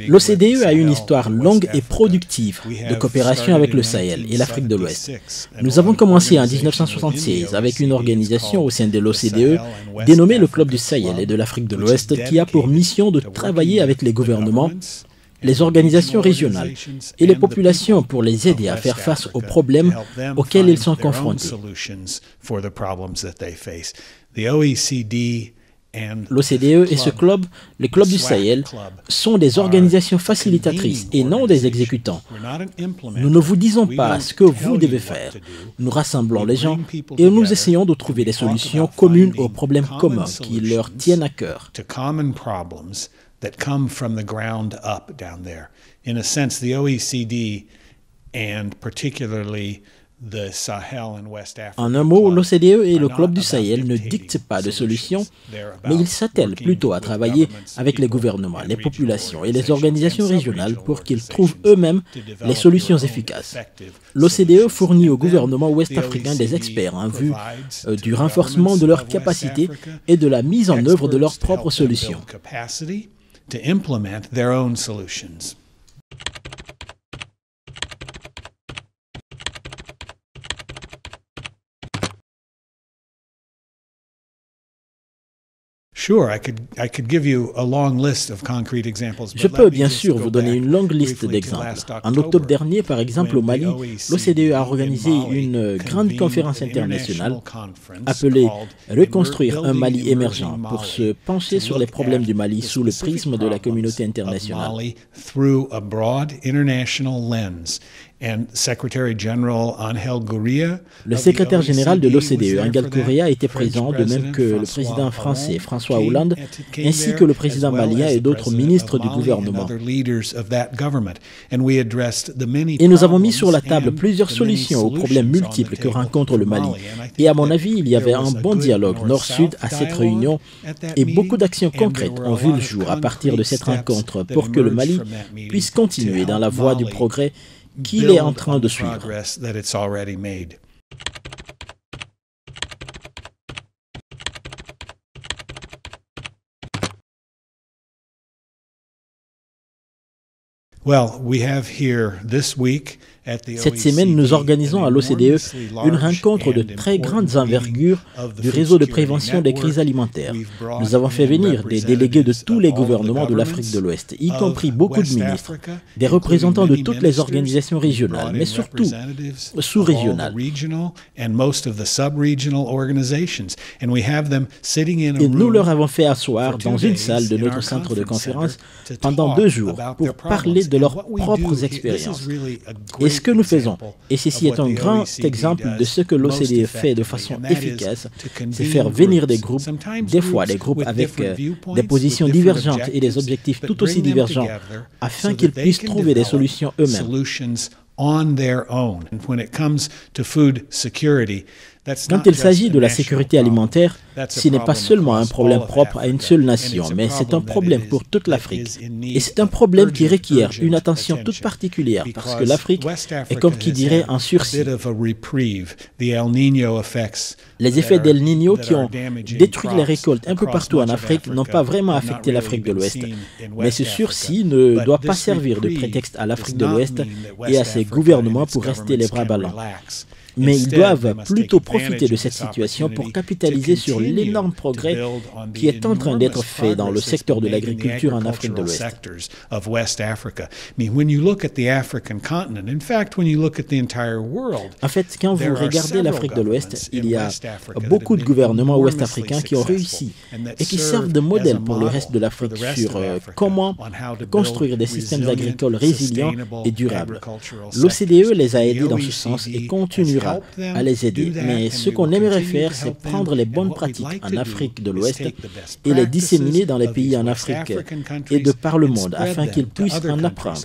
L'OCDE a une histoire longue et productive de coopération avec le Sahel et l'Afrique de l'Ouest. Nous avons commencé en 1976 avec une organisation au sein de l'OCDE dénommée le Club du Sahel et de l'Afrique de l'Ouest qui a pour mission de travailler avec les gouvernements, les organisations régionales et les populations pour les aider à faire face aux problèmes auxquels ils sont confrontés. L'OCDE et ce club, le Club du Sahel, sont des organisations facilitatrices et non des exécutants. Nous ne vous disons pas ce que vous devez faire. Nous rassemblons les gens et nous essayons de trouver des solutions communes aux problèmes communs qui leur tiennent à cœur. That come from the ground up down there. In a sense, the OECD and particularly the Sahel and West Africa. En un mot, l'OCDE et le Club du Sahel ne dictent pas de solutions, mais ils s'attellent plutôt à travailler avec les gouvernements, les populations et les organisations régionales pour qu'ils trouvent eux-mêmes les solutions efficaces. L'OCDE fournit au gouvernement ouest-africain des experts en vue du renforcement de leurs capacités et de la mise en œuvre de leurs propres solutions. To implement their own solutions. Je peux bien sûr vous donner une longue liste d'exemples. En octobre dernier, par exemple, au Mali, l'OCDE a organisé une grande conférence internationale appelée « Reconstruire un Mali émergent » pour se pencher sur les problèmes du Mali sous le prisme de la communauté internationale. Le secrétaire général de l'OCDE, Angel Gurria, était présent, de même que le président français François Hollande, ainsi que le président malien et d'autres ministres du gouvernement. Et nous avons mis sur la table plusieurs solutions aux problèmes multiples que rencontre le Mali. Et à mon avis, il y avait un bon dialogue nord-sud à cette réunion et beaucoup d'actions concrètes ont vu le jour à partir de cette rencontre pour que le Mali puisse continuer dans la voie du progrès qu'il est en train de suivre. Cette semaine, nous organisons à l'OCDE une rencontre de très grande envergure du réseau de prévention des crises alimentaires. Nous avons fait venir des délégués de tous les gouvernements de l'Afrique de l'Ouest, y compris beaucoup de ministres, des représentants de toutes les organisations régionales, mais surtout sous-régionales. Et nous leur avons fait asseoir dans une salle de notre centre de conférence pendant 2 jours pour parler de leurs propres expériences. Et ce que nous faisons, et ceci est un grand exemple de ce que l'OCDE fait de façon efficace, c'est faire venir des groupes, des fois des groupes avec des positions divergentes et des objectifs tout aussi divergents, afin qu'ils puissent trouver des solutions eux-mêmes. Quand il s'agit de la sécurité alimentaire, ce n'est pas seulement un problème propre à une seule nation, mais c'est un problème pour toute l'Afrique. Et c'est un problème qui requiert une attention toute particulière, parce que l'Afrique est comme qui dirait en sursis. Les effets d'El Niño qui ont détruit les récoltes un peu partout en Afrique n'ont pas vraiment affecté l'Afrique de l'Ouest. Mais ce sursis ne doit pas servir de prétexte à l'Afrique de l'Ouest et à ses gouvernements pour rester les bras ballants. Mais ils doivent plutôt profiter de cette situation pour capitaliser sur l'énorme progrès qui est en train d'être fait dans le secteur de l'agriculture en Afrique de l'Ouest. En fait, quand vous regardez l'Afrique de l'Ouest, il y a beaucoup de gouvernements ouest-africains qui ont réussi et qui servent de modèle pour le reste de l'Afrique sur comment construire des systèmes agricoles résilients et durables. L'OCDE les a aidés dans ce sens et continuera à les aider. Mais ce qu'on aimerait faire, c'est prendre les bonnes pratiques en Afrique de l'Ouest et les disséminer dans les pays en Afrique et de par le monde afin qu'ils puissent en apprendre.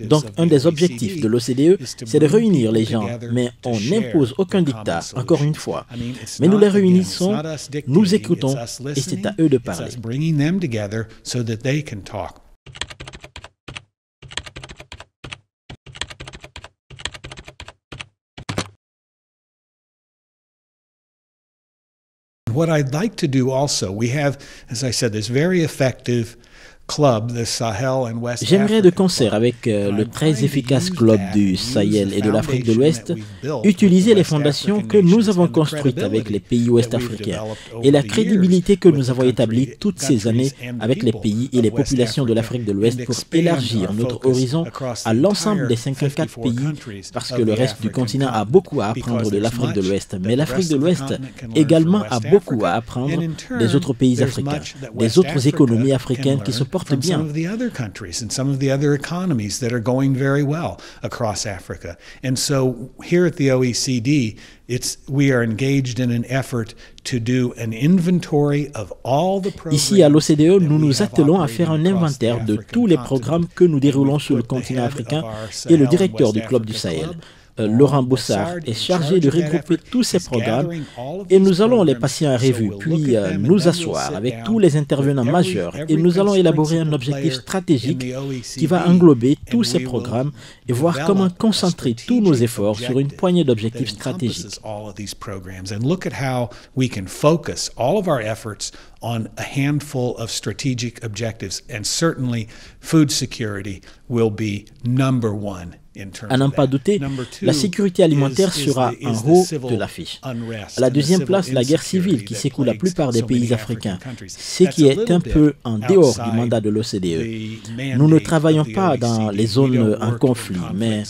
Donc, un des objectifs de l'OCDE, c'est de réunir les gens, mais on n'impose aucun dictat, encore une fois. Mais nous les réunissons, nous écoutons et c'est à eux de parler. What I'd like to do also, we have, as I said, this very effective club, the Sahel and West J'aimerais de concert avec le très efficace club du Sahel et de l'Afrique de l'Ouest utiliser les fondations que nous avons construites avec les pays ouest-africains et la crédibilité que nous avons établie toutes ces années avec les pays et les populations de l'Afrique de l'Ouest pour élargir notre horizon à l'ensemble des 54 pays parce que le reste du continent a beaucoup à apprendre de l'Afrique de l'Ouest. Mais l'Afrique de l'Ouest également a beaucoup à apprendre des autres pays africains, des autres économies africaines qui se portent from bien. some of the other countries and some of the other economies that are going very well across Africa. And so here at the OECD, we are engaged in an effort to do an inventory of all the programs. Ici à l'OCDE, nous nous attelons à faire un inventaire de tous les programmes que nous déroulons sur le continent africain et le directeur du Club du Sahel, Laurent Bossard, est chargé de regrouper tous ces programmes et nous allons les passer en revue, puis nous asseoir avec tous les intervenants majeurs et nous allons élaborer un objectif stratégique qui va englober tous ces programmes et voir comment concentrer tous nos efforts sur une poignée d'objectifs stratégiques. On a handful of strategic objectives, and certainly food security will be number one. À n'en pas douter, la sécurité alimentaire sera en haut de l'affiche. À la deuxième place, la guerre civile qui secoue la plupart des pays africains, ce qui est un peu en dehors du mandat de l'OCDE. Nous ne travaillons pas dans les zones en conflit, mais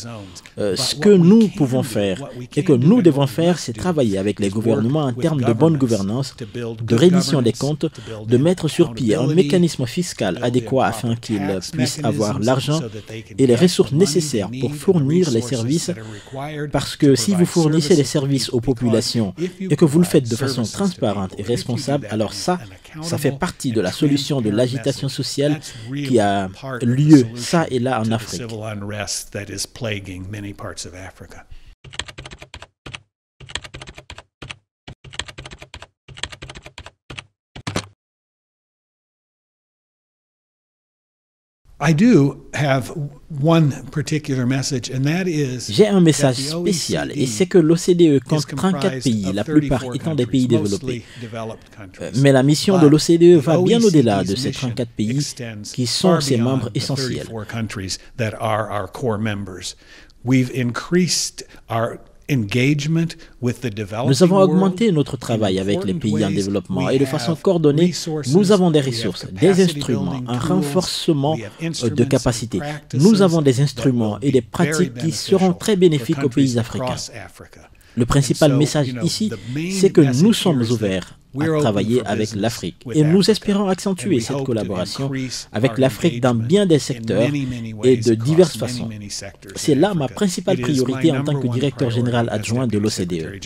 ce que nous pouvons faire et que nous devons faire, c'est travailler avec les gouvernements en termes de bonne gouvernance, de reddition des comptes, de mettre sur pied un mécanisme fiscal adéquat afin qu'ils puissent avoir l'argent et les ressources nécessaires pour fournir les services, parce que si vous fournissez les services aux populations et que vous le faites de façon transparente et responsable, alors ça fait partie de la solution de l'agitation sociale qui a lieu ça et là en Afrique. J'ai un message spécial et c'est que l'OCDE compte 34 pays, la plupart étant des pays développés. Mais la mission de l'OCDE va bien au-delà de ces 34 pays qui sont ses membres essentiels. Nous avons augmenté notre travail avec les pays en développement et de façon coordonnée, nous avons des ressources, des instruments, un renforcement de capacité. Nous avons des instruments et des pratiques qui seront très bénéfiques aux pays africains. Le principal message ici, c'est que nous sommes ouverts à travailler avec l'Afrique et nous espérons accentuer cette collaboration avec l'Afrique dans bien des secteurs et de diverses façons. C'est là ma principale priorité en tant que directeur général adjoint de l'OCDE.